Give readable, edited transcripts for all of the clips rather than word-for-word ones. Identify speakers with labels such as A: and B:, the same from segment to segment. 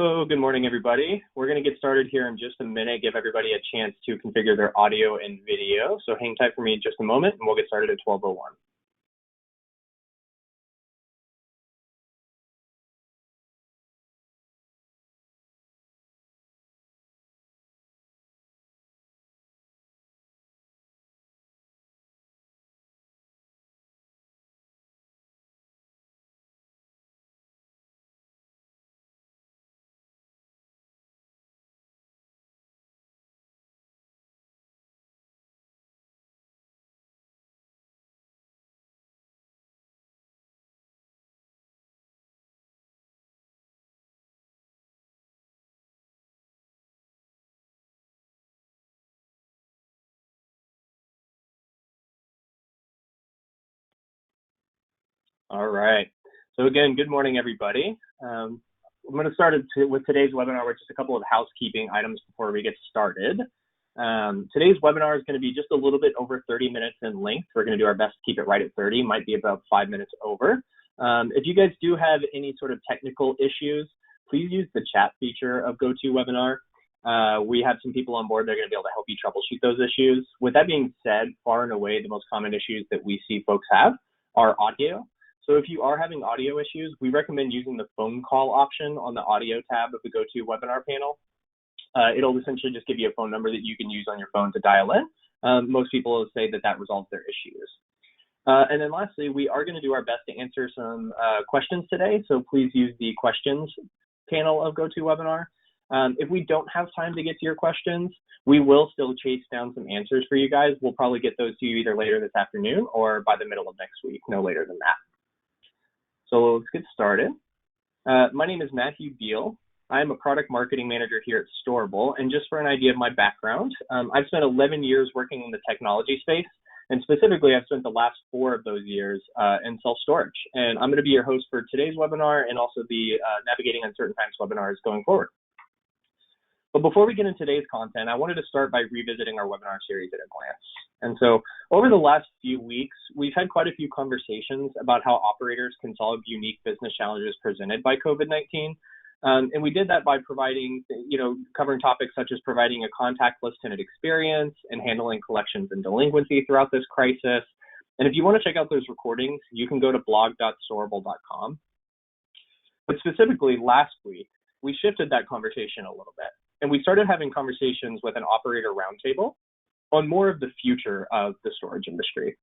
A: Hello, good morning, everybody. We're going to get started here in just a minute, give everybody a chance to configure their audio and video. So hang tight for me in just a moment, and we'll get started at 12:01. All right. So again, good morning, everybody. I'm going to start with today's webinar with just a couple of housekeeping items before we get started. Today's webinar is going to be just a little bit over 30 minutes in length. We're going to do our best to keep it right at 30, might be about 5 minutes over. If you guys do have any sort of technical issues, please use the chat feature of GoToWebinar. We have some people on board that are going to be able to help you troubleshoot those issues. With that being said, far and away, the most common issues that we see folks have are audio. So if you are having audio issues, we recommend using the phone call option on the audio tab of the GoToWebinar panel. It'll essentially just give you a phone number that you can use on your phone to dial in. Most people will say that that resolves their issues. And then lastly, we are going to do our best to answer some questions today. So please use the questions panel of GoToWebinar. If we don't have time to get to your questions, we will still chase down some answers for you guys. We'll probably get those to you either later this afternoon or by the middle of next week, no later than that. So let's get started. My name is Matthew Beal. I am a product marketing manager here at Storable. And just for an idea of my background, I've spent 11 years working in the technology space. And specifically, I've spent the last 4 of those years in self-storage. And I'm going to be your host for today's webinar and also the Navigating Uncertain Times webinars going forward. But before we get into today's content, I wanted to start by revisiting our webinar series at a glance. And so over the last few weeks, we've had quite a few conversations about how operators can solve unique business challenges presented by COVID-19. And we did that by providing, covering topics such as providing a contactless tenant experience and handling collections and delinquency throughout this crisis. And if you want to check out those recordings, you can go to blog.storable.com. But specifically last week, we shifted that conversation a little bit. And we started having conversations with an operator roundtable on more of the future of the storage industry.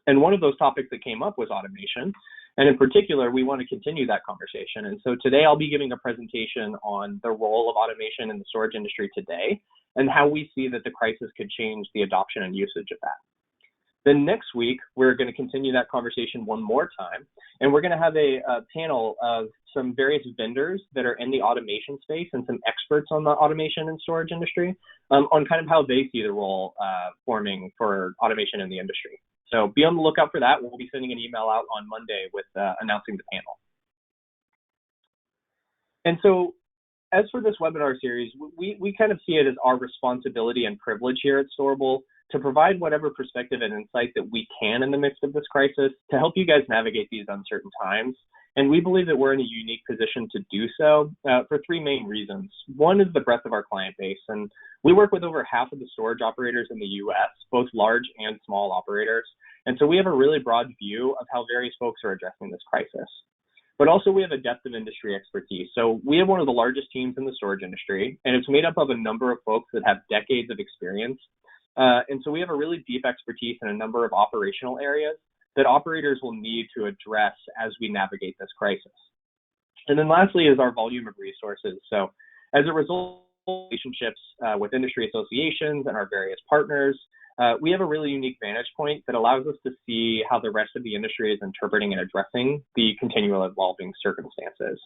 A: And one of those topics that came up was automation. And in particular, we want to continue that conversation. And so today I'll be giving a presentation on the role of automation in the storage industry today and how we see that the crisis could change the adoption and usage of that. Then next week, we're going to continue that conversation one more time, and we're going to have a panel of some various vendors that are in the automation space and some experts on the automation and storage industry on kind of how they see the role forming for automation in the industry. So be on the lookout for that. We'll be sending an email out on Monday with announcing the panel. And so as for this webinar series, we kind of see it as our responsibility and privilege here at Storable to provide whatever perspective and insight that we can in the midst of this crisis to help you guys navigate these uncertain times. And we believe that we're in a unique position to do so for 3 main reasons. One is the breadth of our client base. And we work with over half of the storage operators in the US, both large and small operators. And so we have a really broad view of how various folks are addressing this crisis. But also we have a depth of industry expertise. So we have one of the largest teams in the storage industry, and it's made up of a number of folks that have decades of experience. And so we have a really deep expertise in a number of operational areas that operators will need to address as we navigate this crisis. And then lastly is our volume of resources. So as a result of relationships with industry associations and our various partners, we have a really unique vantage point that allows us to see how the rest of the industry is interpreting and addressing the continual evolving circumstances.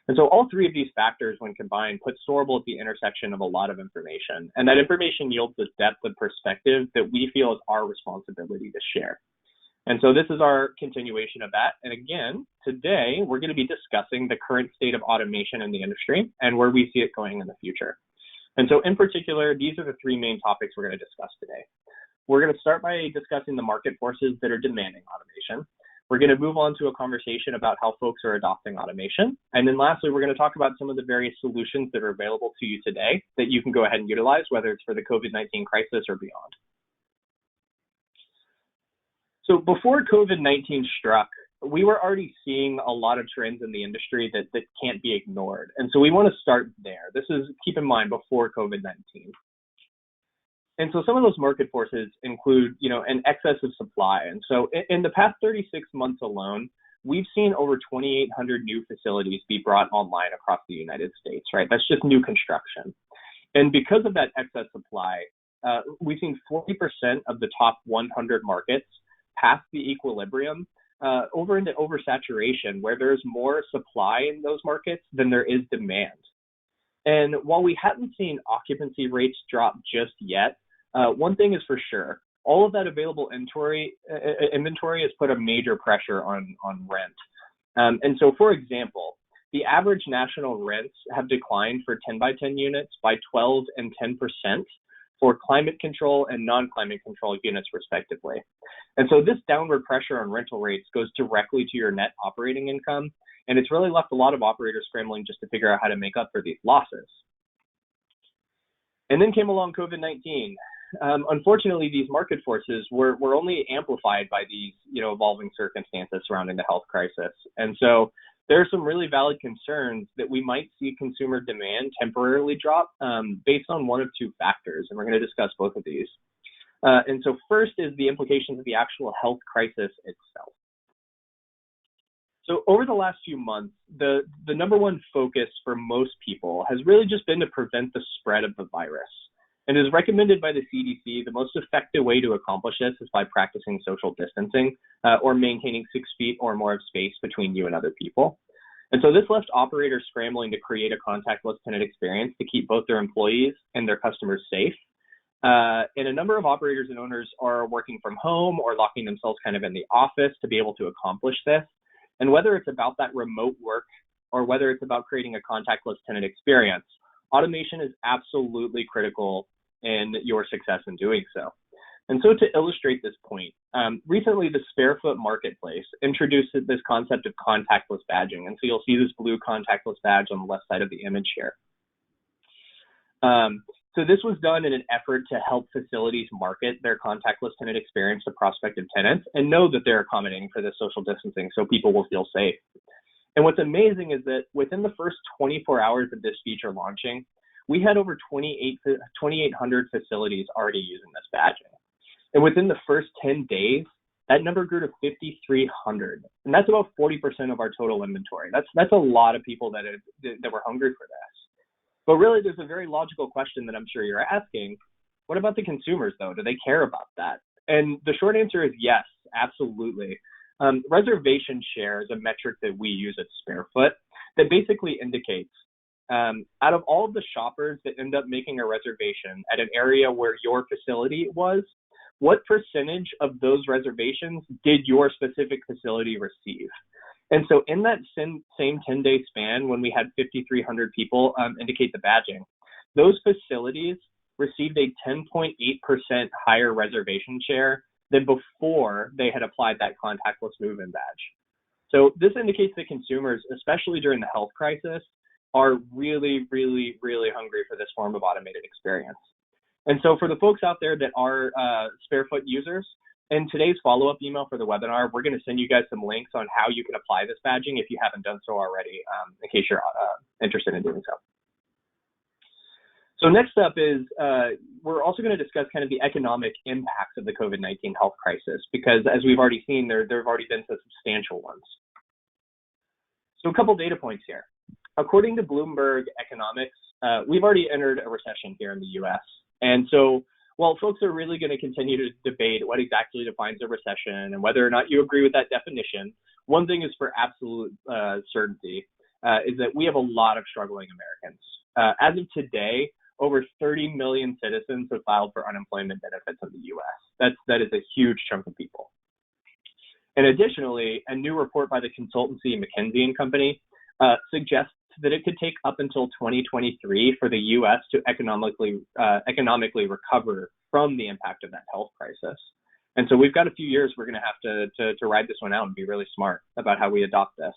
A: And so all 3 of these factors, when combined, put Storable at the intersection of a lot of information. And that information yields a depth of perspective that we feel is our responsibility to share. And so this is our continuation of that. And again, today, we're going to be discussing the current state of automation in the industry and where we see it going in the future. And so in particular, these are the 3 main topics we're going to discuss today. We're going to start by discussing the market forces that are demanding automation. We're going to move on to a conversation about how folks are adopting automation. And then lastly, we're going to talk about some of the various solutions that are available to you today that you can go ahead and utilize, whether it's for the COVID-19 crisis or beyond. So before COVID-19 struck, we were already seeing a lot of trends in the industry that can't be ignored. And so we want to start there. This is, keep in mind, before COVID-19. And so some of those market forces include, an excess of supply. And so in the past 36 months alone, we've seen over 2,800 new facilities be brought online across the United States, right? That's just new construction. And because of that excess supply, we've seen 40% of the top 100 markets pass the equilibrium over into oversaturation, where there's more supply in those markets than there is demand. And while we haven't seen occupancy rates drop just yet, one thing is for sure, all of that available inventory has put a major pressure on rent. And so, for example, the average national rents have declined for 10 by 10 units by 12 and 10% for climate control and non-climate control units, respectively. And so this downward pressure on rental rates goes directly to your net operating income, and it's really left a lot of operators scrambling just to figure out how to make up for these losses. And then came along COVID-19. Unfortunately, these market forces were only amplified by these, evolving circumstances surrounding the health crisis. And so there are some really valid concerns that we might see consumer demand temporarily drop based on one of two factors, and we're going to discuss both of these. And so first is the implications of the actual health crisis itself. So over the last few months, the number one focus for most people has really just been to prevent the spread of the virus. And as recommended by the CDC, the most effective way to accomplish this is by practicing social distancing or maintaining 6 feet or more of space between you and other people. And so this left operators scrambling to create a contactless tenant experience to keep both their employees and their customers safe. And a number of operators and owners are working from home or locking themselves kind of in the office to be able to accomplish this. And whether it's about that remote work or whether it's about creating a contactless tenant experience, automation is absolutely critical in your success in doing so. And so to illustrate this point, recently the Sparefoot Marketplace introduced this concept of contactless badging. And so you'll see this blue contactless badge on the left side of the image here. So this was done in an effort to help facilities market their contactless tenant experience to prospective tenants and know that they're accommodating for this social distancing so people will feel safe. And what's amazing is that within the first 24 hours of this feature launching, we had over 2,800 facilities already using this badging. And within the first 10 days, that number grew to 5,300. And that's about 40% of our total inventory. That's a lot of people that were hungry for this. But really, there's a very logical question that I'm sure you're asking. What about the consumers, though? Do they care about that? And the short answer is yes, absolutely. Reservation share is a metric that we use at Sparefoot that basically indicates out of all of the shoppers that end up making a reservation at an area where your facility was, what percentage of those reservations did your specific facility receive? And so in that same 10-day span, when we had 5,300 people indicate the badging, those facilities received a 10.8% higher reservation share than before they had applied that contactless move-in badge. So this indicates that consumers, especially during the health crisis, are really, really, really hungry for this form of automated experience. And so for the folks out there that are Sparefoot users, in today's follow-up email for the webinar, we're going to send you guys some links on how you can apply this badging if you haven't done so already, in case you're interested in doing so. So next up is we're also going to discuss kind of the economic impacts of the COVID-19 health crisis, because as we've already seen, there have already been some substantial ones. So a couple data points here. According to Bloomberg Economics, we've already entered a recession here in the U.S. And so while folks are really going to continue to debate what exactly defines a recession and whether or not you agree with that definition, one thing is for absolute certainty is that we have a lot of struggling Americans. As of today, over 30 million citizens have filed for unemployment benefits in the U.S. That is a huge chunk of people. And additionally, a new report by the consultancy McKinsey & Company suggests that it could take up until 2023 for the U.S. to economically recover from the impact of that health crisis. And so we've got a few years we're going to have to ride this one out and be really smart about how we adopt this.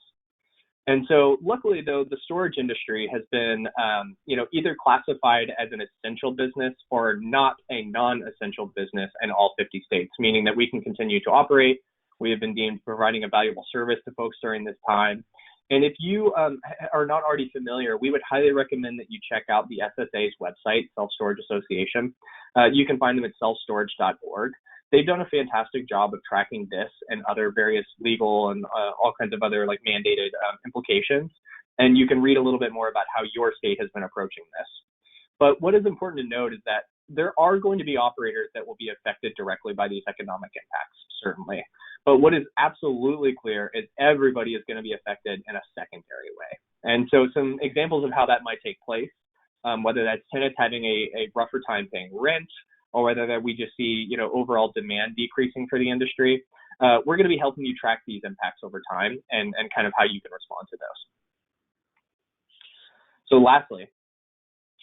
A: And so luckily, though, the storage industry has been, either classified as an essential business or not a non-essential business in all 50 states, meaning that we can continue to operate. We have been deemed providing a valuable service to folks during this time. And if you are not already familiar, we would highly recommend that you check out the SSA's website, Self-Storage Association. You can find them at selfstorage.org. They've done a fantastic job of tracking this and other various legal and all kinds of other mandated implications. And you can read a little bit more about how your state has been approaching this. But what is important to note is that there are going to be operators that will be affected directly by these economic impacts, certainly. But what is absolutely clear is everybody is going to be affected in a secondary way. And so some examples of how that might take place, whether that's tenants having a rougher time paying rent, or whether that we just see, overall demand decreasing for the industry, we're going to be helping you track these impacts over time and kind of how you can respond to those. So lastly,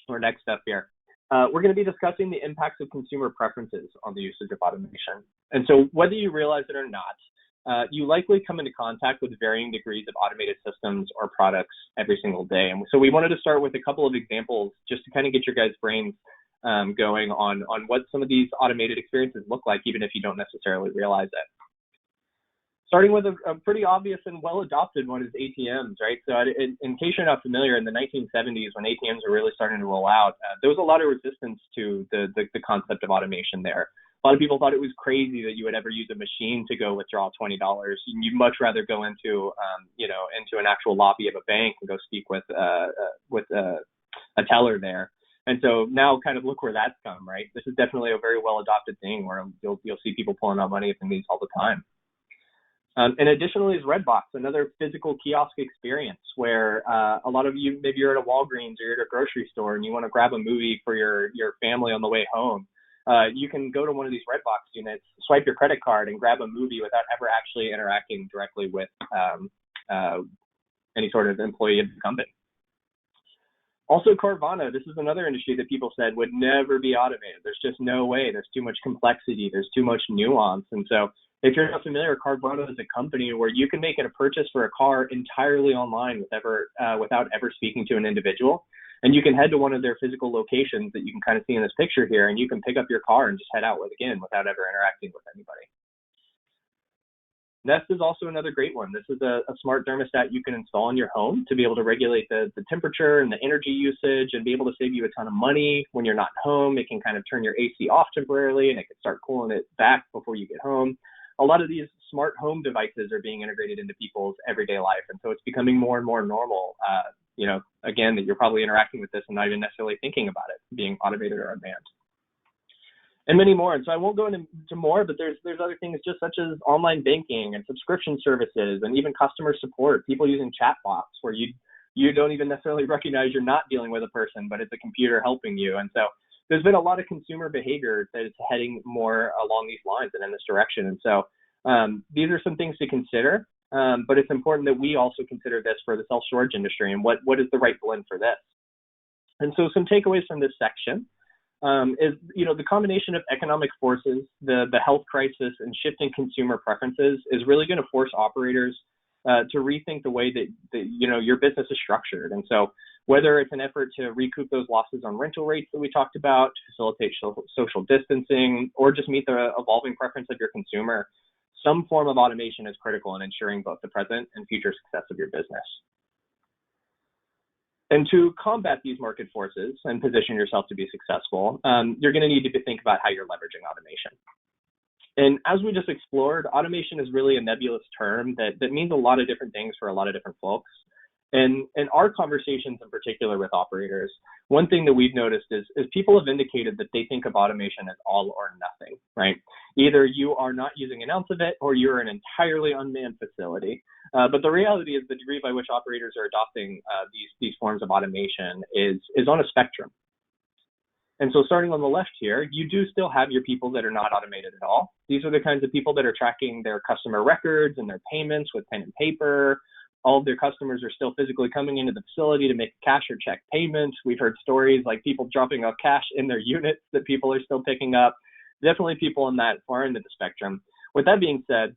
A: our next step here, we're going to be discussing the impacts of consumer preferences on the usage of automation. And so whether you realize it or not, you likely come into contact with varying degrees of automated systems or products every single day. And so we wanted to start with a couple of examples just to kind of get your guys' brains going on what some of these automated experiences look like, even if you don't necessarily realize it. Starting with a pretty obvious and well-adopted one is ATMs, right? So in case you're not familiar, in the 1970s, when ATMs were really starting to roll out, there was a lot of resistance to the concept of automation there. A lot of people thought it was crazy that you would ever use a machine to go withdraw $20. You'd much rather go into an actual lobby of a bank and go speak with a teller there. And so now kind of look where that's come, right? This is definitely a very well-adopted thing where you'll see people pulling out money from these all the time. And additionally is Redbox, another physical kiosk experience where a lot of you, maybe you're at a Walgreens or you're at a grocery store and you want to grab a movie for your family on the way home. You can go to one of these Redbox units, swipe your credit card and grab a movie without ever actually interacting directly with any sort of employee of the company. Also, Carvana, this is another industry that people said would never be automated. There's just no way. There's too much complexity. There's too much nuance. And so if you're not familiar, Carvana is a company where you can make a purchase for a car entirely online without ever speaking to an individual. And you can head to one of their physical locations that you can kind of see in this picture here, and you can pick up your car and just head out again without ever interacting with anybody. Nest is also another great one. This is a smart thermostat you can install in your home to be able to regulate the temperature and the energy usage and be able to save you a ton of money when you're not home. It can kind of turn your AC off temporarily and it can start cooling it back before you get home. A lot of these smart home devices are being integrated into people's everyday life. And so it's becoming more and more normal, again, that you're probably interacting with this and not even necessarily thinking about it being automated or unmanned. And many more. And so I won't go into more, but there's other things just such as online banking and subscription services and even customer support, people using chatbots where you don't even necessarily recognize you're not dealing with a person, but it's a computer helping you. And so there's been a lot of consumer behavior that is heading more along these lines and in this direction. And so these are some things to consider, but it's important that we also consider this for the self-storage industry and what is the right blend for this. And so some takeaways from this section is, the combination of economic forces, the health crisis, and shifting consumer preferences is really going to force operators to rethink the way that your business is structured. And so whether it's an effort to recoup those losses on rental rates that we talked about, to facilitate social distancing, or just meet the evolving preference of your consumer, some form of automation is critical in ensuring both the present and future success of your business. And to combat these market forces and position yourself to be successful, you're going to need to think about how you're leveraging automation. And as we just explored, automation is really a nebulous term that means a lot of different things for a lot of different folks. And in our conversations in particular with operators, one thing that we've noticed is people have indicated that they think of automation as all or nothing, right? Either you are not using an ounce of it or you're an entirely unmanned facility. But the reality is the degree by which operators are adopting these forms of automation is on a spectrum. And so starting on the left here, you do still have your people that are not automated at all. These are the kinds of people that are tracking their customer records and their payments with pen and paper. All of their customers are still physically coming into the facility to make a cash or check payment. We've heard stories like people dropping off cash in their units that people are still picking up. definitely people on that far end of the spectrum. With that being said,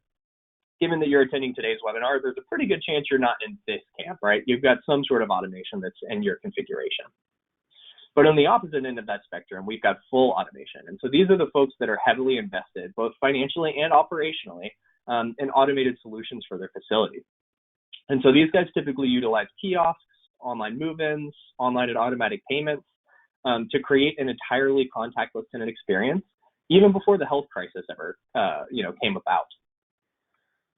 A: given that you're attending today's webinar, there's a pretty good chance you're not in this camp, right? You've got some sort of automation that's in your configuration. But on the opposite end of that spectrum, we've got full automation. And so these are the folks that are heavily invested, both financially and operationally, in automated solutions for their facility. And so these guys typically utilize kiosks, online move-ins, online and automatic payments to create an entirely contactless tenant experience, even before the health crisis ever came about.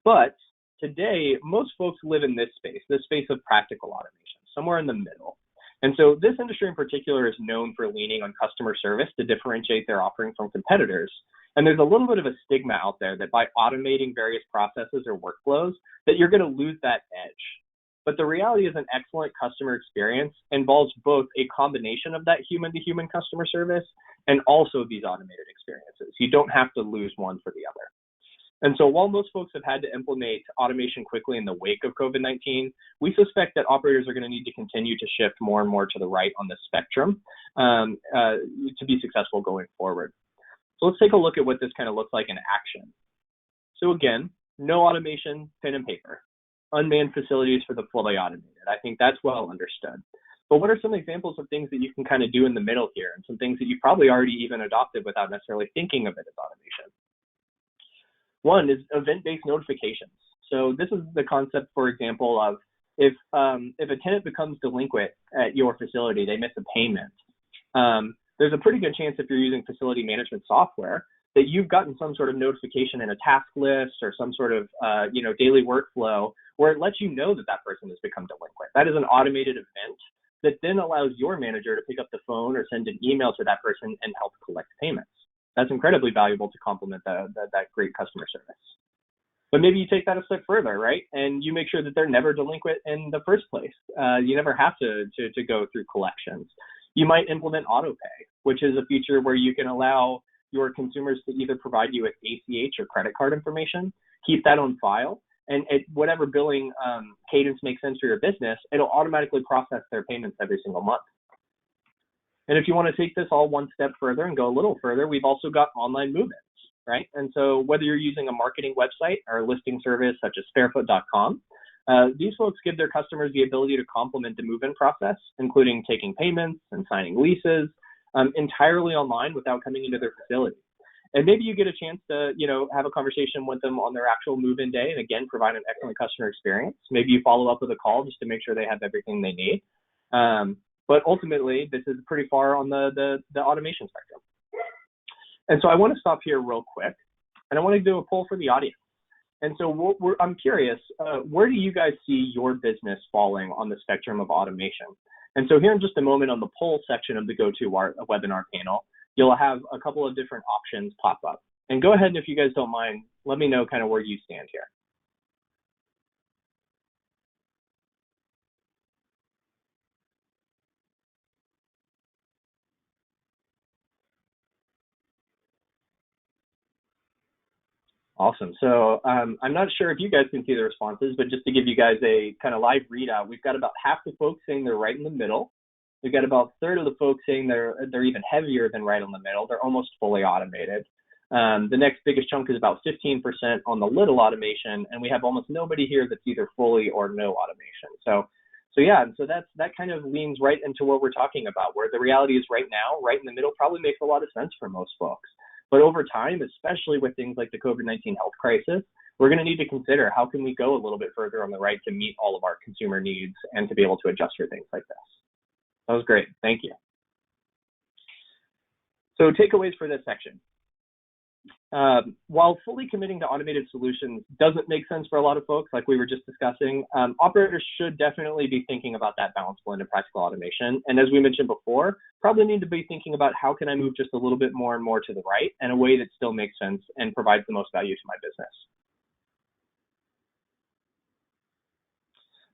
A: But today, most folks live in this space of practical automation, somewhere in the middle. And so this industry in particular is known for leaning on customer service to differentiate their offering from competitors. And there's a little bit of a stigma out there that by automating various processes or workflows, that you're going to lose that edge. But the reality is an excellent customer experience involves both a combination of that human-to-human customer service and also these automated experiences. You don't have to lose one for the other. And so while most folks have had to implement automation quickly in the wake of COVID-19, we suspect that operators are going to need to continue to shift more and more to the right on the spectrum to be successful going forward. So let's take a look at what this kind of looks like in action. So again, no automation, pen and paper. Unmanned facilities for the fully automated. I think that's well understood. But what are some examples of things that you can kind of do in the middle here, and some things that you probably already even adopted without necessarily thinking of it as automation? One is event-based notifications. So this is the concept, for example, of if a tenant becomes delinquent at your facility, they miss a payment, there's a pretty good chance if you're using facility management software that you've gotten some sort of notification in a task list or some sort of daily workflow where it lets you know that that person has become delinquent. That is an automated event that then allows your manager to pick up the phone or send an email to that person and help collect payments. That's incredibly valuable to complement that great customer service. But maybe you take that a step further, right? And you make sure that they're never delinquent in the first place. You never have to go through collections. You might implement auto pay, which is a feature where you can allow your consumers to either provide you with ACH or credit card information, keep that on file, and at whatever billing cadence makes sense for your business, it'll automatically process their payments every single month. And if you want to take this all one step further and go a little further, we've also got online move-ins, right? And so whether you're using a marketing website or a listing service such as Fairfoot.com, these folks give their customers the ability to complement the move-in process, including taking payments and signing leases entirely online without coming into their facility. And maybe you get a chance to, have a conversation with them on their actual move-in day and again, provide an excellent customer experience. Maybe you follow up with a call just to make sure they have everything they need. But ultimately, this is pretty far on the automation spectrum. And so I want to stop here real quick, and I want to do a poll for the audience. And so I'm curious, where do you guys see your business falling on the spectrum of automation? And so here in just a moment on the poll section of the GoToWebinar panel, you'll have a couple of different options pop up. And go ahead, and if you guys don't mind, let me know kind of where you stand here. Awesome. So I'm not sure if you guys can see the responses, but just to give you guys a kind of live readout, we've got about half the folks saying they're right in the middle. We've got about a third of the folks saying they're even heavier than right in the middle. They're almost fully automated. The next biggest chunk is about 15% on the little automation, and we have almost nobody here that's either fully or no automation. So yeah, so that kind of leans right into what we're talking about, where the reality is right now, right in the middle probably makes a lot of sense for most folks. But over time, especially with things like the COVID-19 health crisis, we're going to need to consider how can we go a little bit further on the right to meet all of our consumer needs and to be able to adjust for things like this. That was great. Thank you. So takeaways for this section. While fully committing to automated solutions doesn't make sense for a lot of folks, like we were just discussing, operators should definitely be thinking about that balanced blend of practical automation. And as we mentioned before, probably need to be thinking about how can I move just a little bit more and more to the right in a way that still makes sense and provides the most value to my business.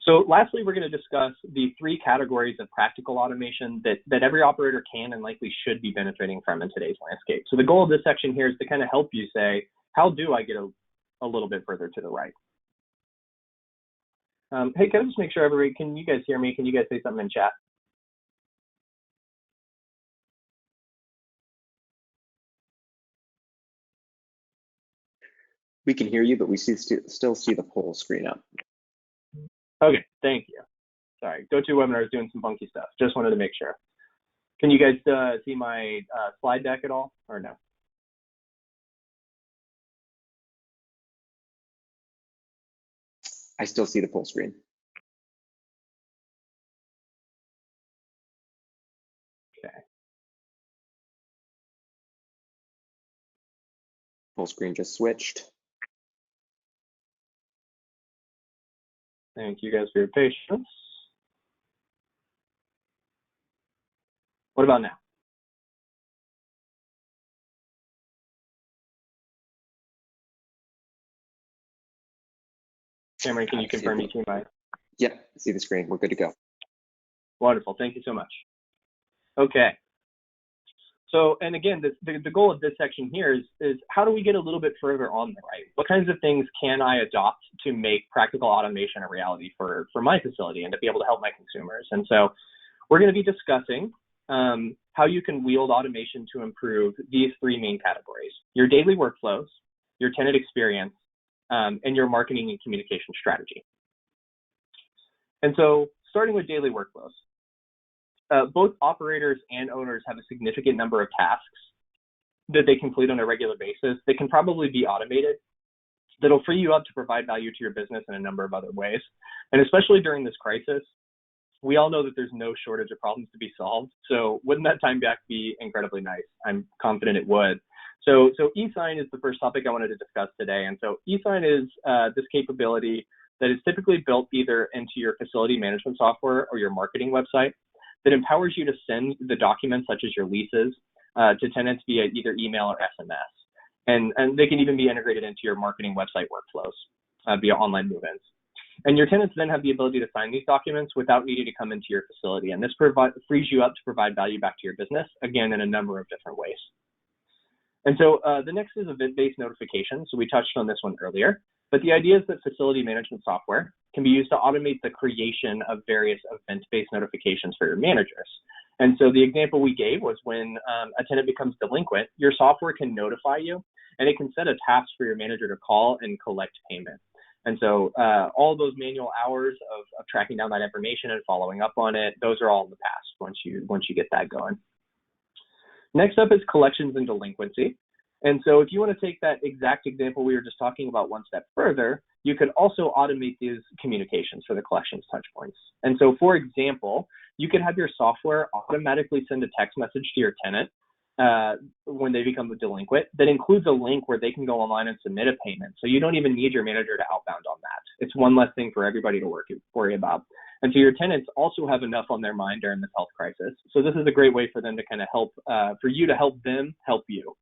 A: So lastly, we're going to discuss the three categories of practical automation that every operator can and likely should be benefiting from in today's landscape. So the goal of this section here is to kind of help you say, how do I get a little bit further to the right? Hey, can I just make sure everybody, can you guys hear me? Can you guys say something in chat?
B: We can hear you, but we still see the poll screen up.
A: Okay, thank you. Sorry, GoToWebinar is doing some funky stuff. Just wanted to make sure. Can you guys see my slide deck at all, or no?
B: I still see the poll screen.
A: Okay.
B: Full screen just switched.
A: Thank you guys for your patience. What about now? Cameron, can you confirm you see my?
B: Yep, see the screen. We're good to go.
A: Wonderful. Thank you so much. Okay. So, and again, the goal of this section here is how do we get a little bit further on the right? What kinds of things can I adopt to make practical automation a reality for my facility and to be able to help my consumers? And so we're going to be discussing how you can wield automation to improve these three main categories: your daily workflows, your tenant experience, and your marketing and communication strategy. And so starting with daily workflows. Both operators and owners have a significant number of tasks that they complete on a regular basis that can probably be automated, that'll free you up to provide value to your business in a number of other ways. And especially during this crisis, we all know that there's no shortage of problems to be solved. So wouldn't that time back be incredibly nice? I'm confident it would. So eSign is the first topic I wanted to discuss today. And so eSign is this capability that is typically built either into your facility management software or your marketing website, that empowers you to send the documents such as your leases to tenants via either email or SMS. And they can even be integrated into your marketing website workflows via online move-ins. And your tenants then have the ability to sign these documents without needing to come into your facility. And this frees you up to provide value back to your business, again, in a number of different ways. And so the next is event-based notification. So we touched on this one earlier. But the idea is that facility management software can be used to automate the creation of various event-based notifications for your managers. And so the example we gave was when a tenant becomes delinquent, your software can notify you, and it can set a task for your manager to call and collect payment. And so all those manual hours of tracking down that information and following up on it, those are all in the past once you get that going. Next up is collections and delinquency. And so if you want to take that exact example we were just talking about one step further, you could also automate these communications for the collections touch points. And so, for example, you could have your software automatically send a text message to your tenant when they become a delinquent that includes a link where they can go online and submit a payment. So you don't even need your manager to outbound on that. It's one less thing for everybody to worry about. And so your tenants also have enough on their mind during this health crisis. So this is a great way for them to kind of help, for you to help them help you.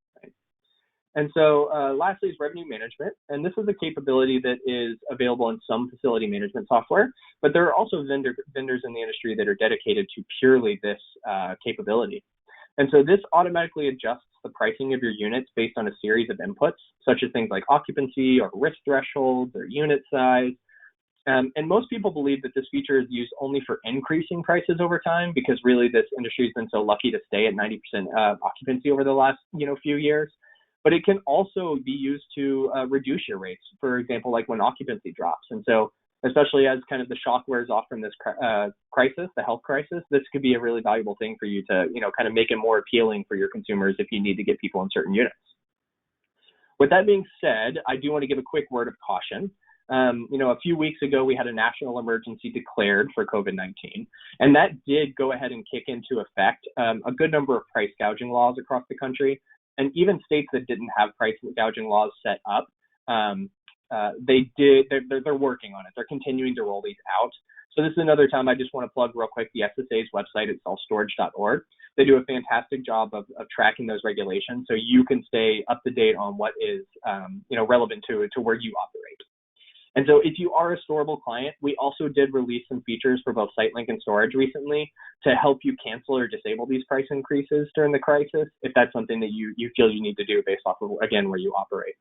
A: And so lastly is revenue management. And this is a capability that is available in some facility management software, but there are also vendors in the industry that are dedicated to purely this capability. And so this automatically adjusts the pricing of your units based on a series of inputs, such as things like occupancy or risk thresholds or unit size. And most people believe that this feature is used only for increasing prices over time, because really this industry has been so lucky to stay at 90% occupancy over the last few years. But it can also be used to reduce your rates, for example, like when occupancy drops. And so especially as kind of the shock wears off from this crisis, the health crisis, this could be a really valuable thing for you to, kind of make it more appealing for your consumers if you need to get people in certain units. With that being said, I do want to give a quick word of caution. A few weeks ago, we had a national emergency declared for COVID-19, and that did go ahead and kick into effect a good number of price gouging laws across the country. And even states that didn't have price gouging laws set up, they're working on it. They're continuing to roll these out. So this is another time I just want to plug real quick the SSA's website. It's selfstorage.org. They do a fantastic job of tracking those regulations, so you can stay up to date on what is relevant to where you operate. And so if you are a Storable client, we also did release some features for both SiteLink and Storage recently to help you cancel or disable these price increases during the crisis, if that's something that you feel you need to do based off of, again, where you operate.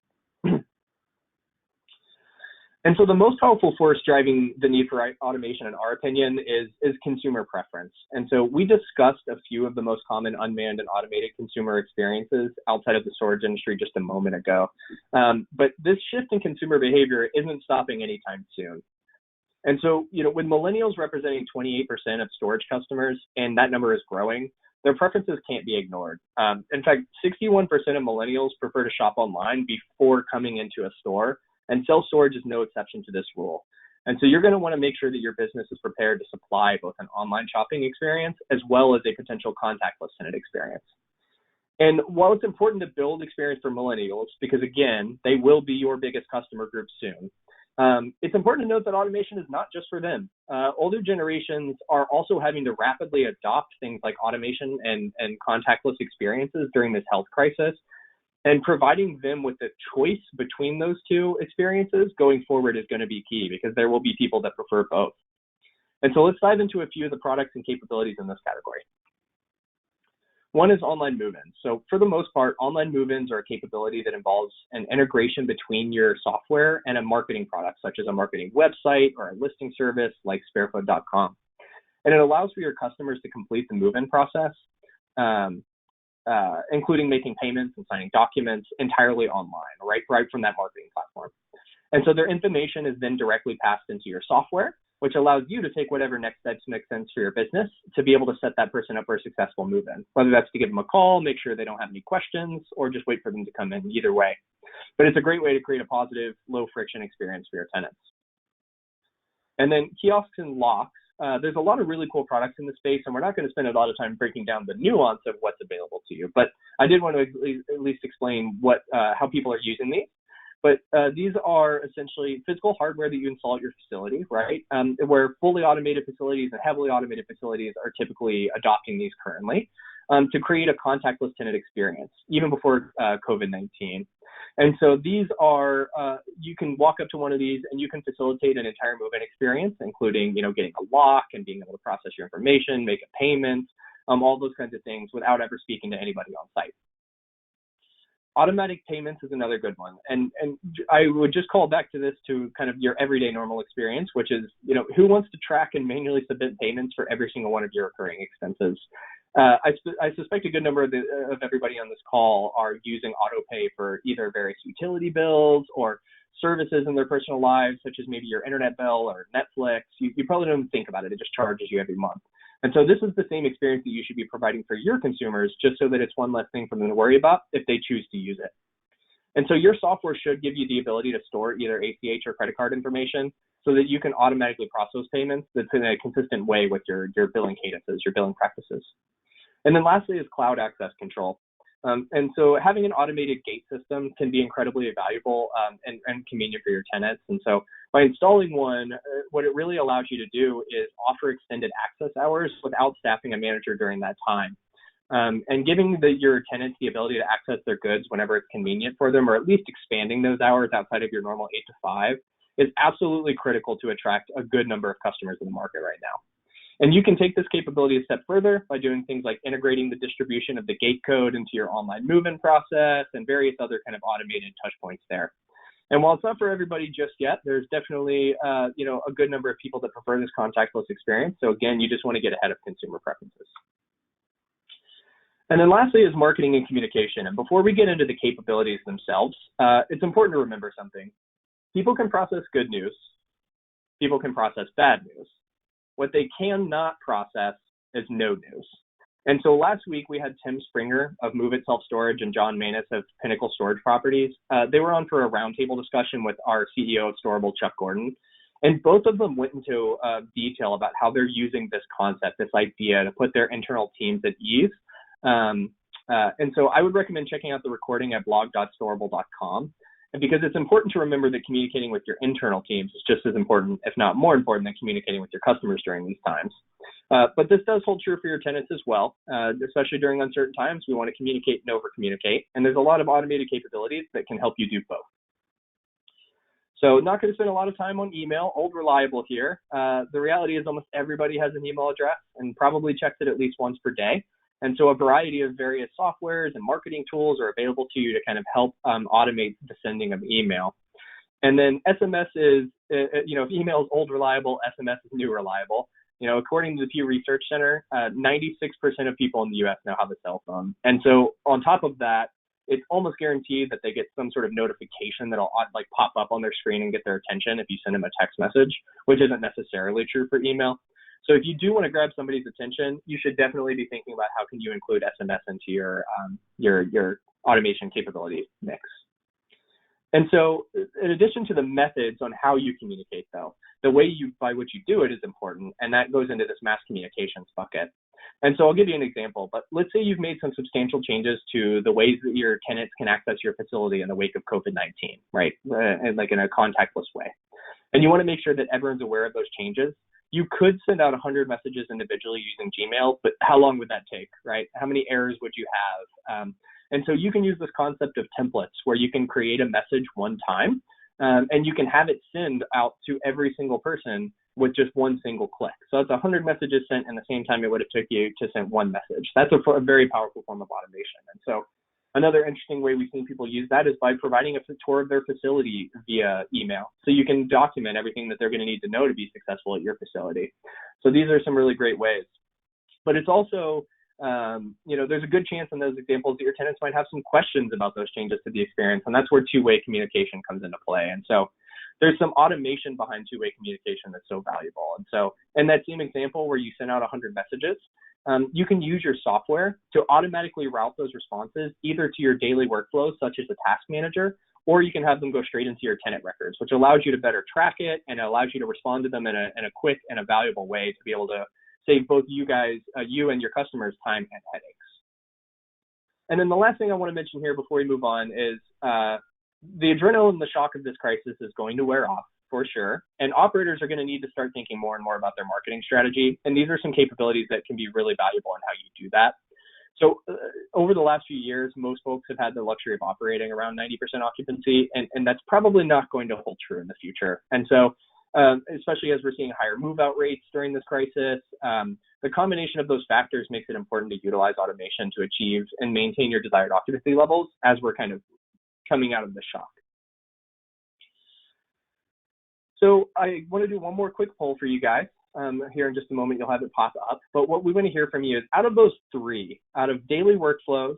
A: And so the most powerful force driving the need for automation, in our opinion, is consumer preference. And so we discussed a few of the most common unmanned and automated consumer experiences outside of the storage industry just a moment ago. But this shift in consumer behavior isn't stopping anytime soon. And so, with millennials representing 28% of storage customers, and that number is growing, their preferences can't be ignored. In fact, 61% of millennials prefer to shop online before coming into a store, and self-storage is no exception to this rule. And so you're going to want to make sure that your business is prepared to supply both an online shopping experience as well as a potential contactless tenant experience. And while it's important to build experience for millennials, because again, they will be your biggest customer group soon, it's important to note that automation is not just for them. Older generations are also having to rapidly adopt things like automation and contactless experiences during this health crisis. And providing them with the choice between those two experiences going forward is going to be key, because there will be people that prefer both. And so let's dive into a few of the products and capabilities in this category. One is online move-ins. So for the most part, online move-ins are a capability that involves an integration between your software and a marketing product, such as a marketing website or a listing service like sparefoot.com. And it allows for your customers to complete the move-in process, including making payments and signing documents entirely online, right from that marketing platform. And so their information is then directly passed into your software, which allows you to take whatever next steps make sense for your business to be able to set that person up for a successful move-in, whether that's to give them a call, make sure they don't have any questions, or just wait for them to come in. Either way. But it's a great way to create a positive, low-friction experience for your tenants. And then kiosks and locks. There's a lot of really cool products in the space, and we're not going to spend a lot of time breaking down the nuance of what's available to you. But I did want to at least explain how people are using these. But these are essentially physical hardware that you install at your facility, right? Where fully automated facilities and heavily automated facilities are typically adopting these currently to create a contactless tenant experience, even before COVID-19. And so these are, you can walk up to one of these and you can facilitate an entire move-in experience, including, getting a lock and being able to process your information, make a payment, all those kinds of things without ever speaking to anybody on site. Automatic payments is another good one. And I would just call back to this to kind of your everyday normal experience, which is, who wants to track and manually submit payments for every single one of your recurring expenses? I suspect a good number of everybody on this call are using autopay for either various utility bills or services in their personal lives, such as maybe your internet bill or Netflix. You probably don't even think about it. It just charges you every month. And so this is the same experience that you should be providing for your consumers, just so that it's one less thing for them to worry about if they choose to use it. And so your software should give you the ability to store either ACH or credit card information so that you can automatically process payments that's in a consistent way with your billing cadences, your billing practices. And then lastly is cloud access control. And so having an automated gate system can be incredibly valuable and convenient for your tenants. And so by installing one, what it really allows you to do is offer extended access hours without staffing a manager during that time. And giving your tenants the ability to access their goods whenever it's convenient for them, or at least expanding those hours outside of your normal 8 to 5, is absolutely critical to attract a good number of customers in the market right now. And you can take this capability a step further by doing things like integrating the distribution of the gate code into your online move-in process and various other kind of automated touch points there. And while it's not for everybody just yet, there's definitely a good number of people that prefer this contactless experience. So again, you just want to get ahead of consumer preferences. And then lastly is marketing and communication. And before we get into the capabilities themselves, it's important to remember something. People can process good news. People can process bad news. What they cannot process is no news. And so last week we had Tim Springer of Move It Self Storage and John Manus of Pinnacle Storage Properties. They were on for a roundtable discussion with our CEO of Storable, Chuck Gordon. And both of them went into detail about how they're using this concept, this idea to put their internal teams at ease. And so I would recommend checking out the recording at blog.storable.com. Because it's important to remember that communicating with your internal teams is just as important, if not more important, than communicating with your customers during these times. But this does hold true for your tenants as well, especially during uncertain times. We want to communicate and over-communicate, and there's a lot of automated capabilities that can help you do both. So not going to spend a lot of time on email, old reliable here. The reality is almost everybody has an email address and probably checks it at least once per day. And so a variety of various softwares and marketing tools are available to you to kind of help automate the sending of email. And then SMS is if email is old reliable, SMS is new reliable. According to the Pew Research Center, 96% of people in the U.S. now have a cell phone. And so on top of that, it's almost guaranteed that they get some sort of notification that'll like pop up on their screen and get their attention if you send them a text message, which isn't necessarily true for email. So if you do want to grab somebody's attention, you should definitely be thinking about how can you include SMS into your automation capability mix. And so in addition to the methods on how you communicate, though, the way by which you do it is important, and that goes into this mass communications bucket. And so I'll give you an example, but let's say you've made some substantial changes to the ways that your tenants can access your facility in the wake of COVID-19, right? And like in a contactless way. And you want to make sure that everyone's aware of those changes. You could send out 100 messages individually using Gmail, but how long would that take, right? How many errors would you have? And so you can use this concept of templates where you can create a message one time, and you can have it send out to every single person with just one single click. So it's 100 messages sent in the same time it would have took you to send one message. That's a very powerful form of automation. And so another interesting way we've seen people use that is by providing a tour of their facility via email. So you can document everything that they're going to need to know to be successful at your facility. So these are some really great ways. But it's also, there's a good chance in those examples that your tenants might have some questions about those changes to the experience. And that's where two-way communication comes into play. And so there's some automation behind two-way communication that's so valuable. And so in that same example where you send out 100 messages, you can use your software to automatically route those responses either to your daily workflows, such as a task manager, or you can have them go straight into your tenant records, which allows you to better track it and allows you to respond to them in a quick and a valuable way to be able to save both you and your customers time and headaches. And then the last thing I want to mention here before we move on is the adrenaline and the shock of this crisis is going to wear off for sure. And operators are going to need to start thinking more and more about their marketing strategy. And these are some capabilities that can be really valuable in how you do that. So over the last few years, most folks have had the luxury of operating around 90% occupancy, and that's probably not going to hold true in the future. And so especially as we're seeing higher move-out rates during this crisis, the combination of those factors makes it important to utilize automation to achieve and maintain your desired occupancy levels as we're kind of coming out of the shock. So I want to do one more quick poll for you guys. Here in just a moment, you'll have it pop up. But what we want to hear from you is out of those three, out of daily workflows,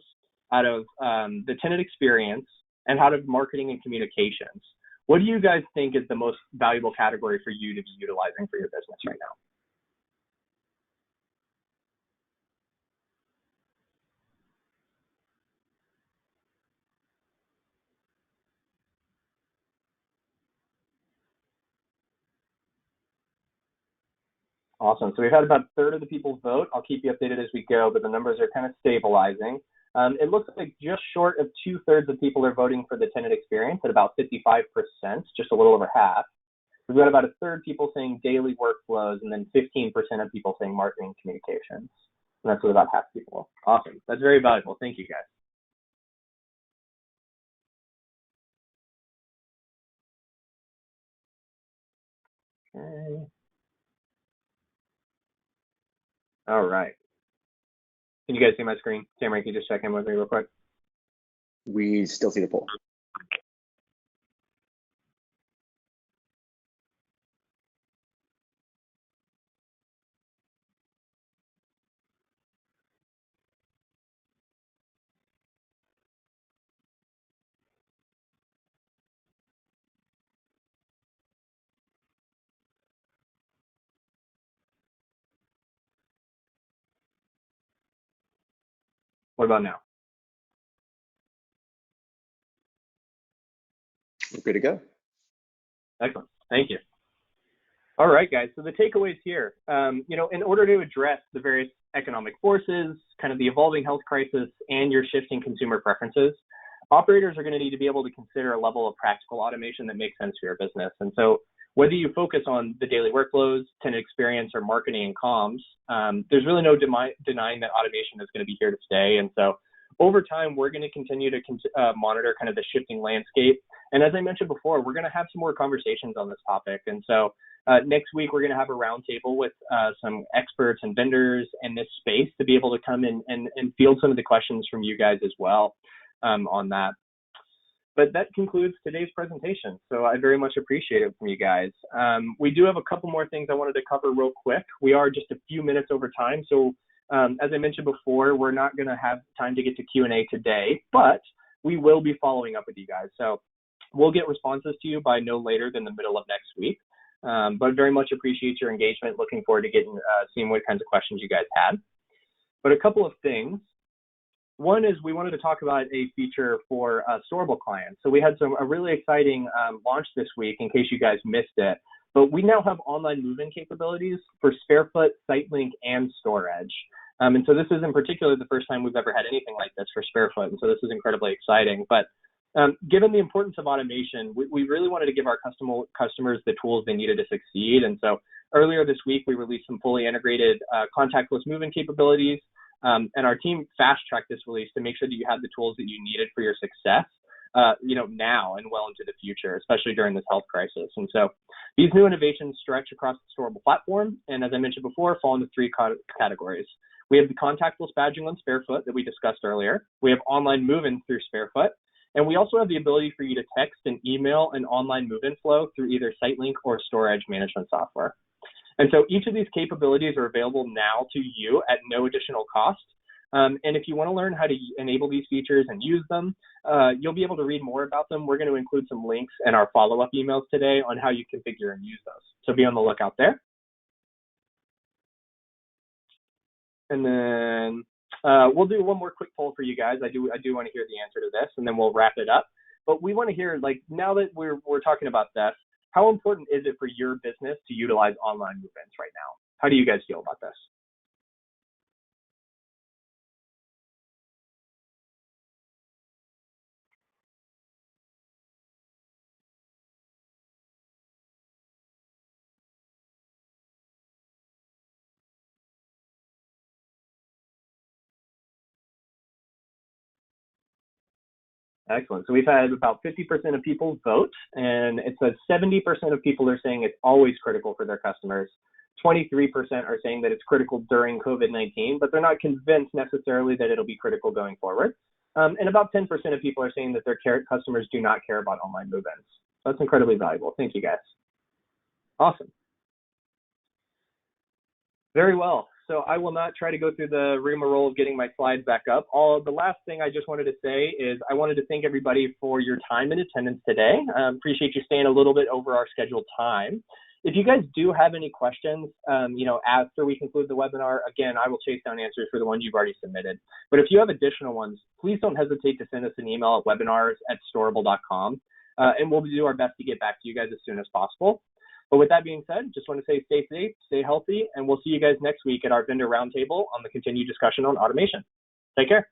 A: out of the tenant experience, and out of marketing and communications, what do you guys think is the most valuable category for you to be utilizing for your business right now? Awesome. So we've had about a third of the people vote. I'll keep you updated as we go, but the numbers are kind of stabilizing. It looks like just short of 2/3 of people are voting for the tenant experience at about 55%, just a little over half. We've got about a third people saying daily workflows, and then 15% of people saying marketing communications. And that's with about half people. Awesome. That's very valuable. Thank you, guys. Okay. All right. Can you guys see my screen? Cameron, can you just check in with me real quick?
B: We still see the poll.
A: What about now?
B: We're good to go.
A: Excellent. Thank you. All right, guys. So the takeaways here, in order to address the various economic forces, kind of the evolving health crisis, and your shifting consumer preferences, operators are going to need to be able to consider a level of practical automation that makes sense for your business. And so whether you focus on the daily workflows, tenant experience, or marketing and comms, there's really no denying that automation is going to be here to stay. And so over time, we're going to continue to monitor kind of the shifting landscape. And as I mentioned before, we're going to have some more conversations on this topic. And so next week, we're going to have a roundtable with some experts and vendors in this space to be able to come in and field some of the questions from you guys as well on that. But that concludes today's presentation. So I very much appreciate it from you guys. We do have a couple more things I wanted to cover real quick. We are just a few minutes over time. So as I mentioned before, we're not going to have time to get to Q&A today, but we will be following up with you guys. So we'll get responses to you by no later than the middle of next week. But very much appreciate your engagement. Looking forward to seeing what kinds of questions you guys had. But a couple of things. One is we wanted to talk about a feature for Storable clients. So we had a really exciting launch this week in case you guys missed it. But we now have online move-in capabilities for SpareFoot, SiteLink, and StoreEdge. And so this is in particular the first time we've ever had anything like this for SpareFoot. And so this is incredibly exciting. But given the importance of automation, we really wanted to give our customers the tools they needed to succeed. And so earlier this week, we released some fully integrated contactless move-in capabilities. And our team fast-tracked this release to make sure that you had the tools that you needed for your success, now and well into the future, especially during this health crisis. And so these new innovations stretch across the Storable platform, and as I mentioned before, fall into three categories. We have the contactless badging on SpareFoot that we discussed earlier. We have online move-in through SpareFoot, and we also have the ability for you to text and email an online move-in flow through either SiteLink or StoreEdge management software. And so each of these capabilities are available now to you at no additional cost. And if you want to learn how to enable these features and use them, you'll be able to read more about them. We're going to include some links in our follow-up emails today on how you configure and use those. So be on the lookout there. And then we'll do one more quick poll for you guys. I do want to hear the answer to this, and then we'll wrap it up. But we want to hear, now that we're talking about this, how important is it for your business to utilize online move-ins right now? How do you guys feel about this? Excellent. So we've had about 50% of people vote, and it says 70% of people are saying it's always critical for their customers. 23% are saying that it's critical during COVID-19, but they're not convinced necessarily that it'll be critical going forward. And about 10% of people are saying that their customers do not care about online move-ins. So that's incredibly valuable. Thank you, guys. Awesome. Very well. So I will not try to go through the rigmarole of getting my slides back up. The last thing I just wanted to say is I wanted to thank everybody for your time and attendance today. Appreciate you staying a little bit over our scheduled time. If you guys do have any questions, after we conclude the webinar, again, I will chase down answers for the ones you've already submitted. But if you have additional ones, please don't hesitate to send us an email at webinars@storable.com, and we'll do our best to get back to you guys as soon as possible. But with that being said, just want to say stay safe, stay healthy, and we'll see you guys next week at our vendor roundtable on the continued discussion on automation. Take care.